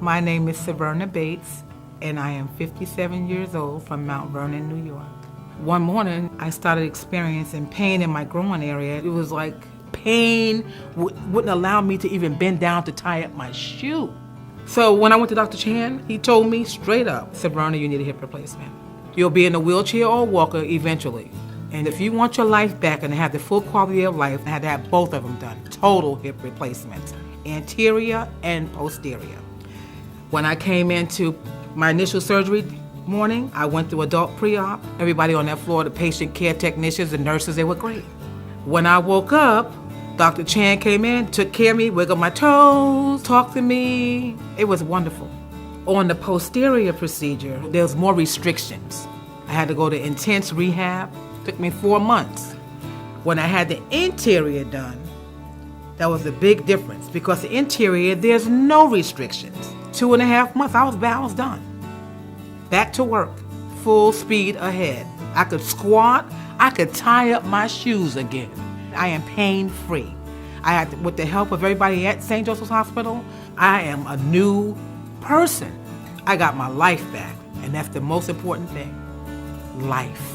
My name is Saverna B, and I am 57 years old from Mount Vernon, New York. One morning, I started experiencing pain in my groin area. It was like pain wouldn't allow me to even bend down to tie up my shoe. So when I went to Dr. Chan, he told me straight up, Saverna, you need a hip replacement. You'll be in a wheelchair or a walker eventually. And if you want your life back and have the full quality of life, I had to have both of them done. Total hip replacements, anterior and posterior. When I came into my initial surgery morning, I went through adult pre-op. Everybody on that floor, the patient care technicians, the nurses, they were great. When I woke up, Dr. Chan came in, took care of me, wiggled my toes, talked to me. It was wonderful. On the posterior procedure, there was more restrictions. I had to go to intense rehab. It took me 4 months. When I had the interior done, that was a big difference because the interior, there's no restrictions. 2.5 months, I was done. Back to work, full speed ahead. I could squat, I could tie up my shoes again. I am pain-free. With the help of everybody at St. Joseph's Hospital, I am a new person. I got my life back, and that's the most important thing, life.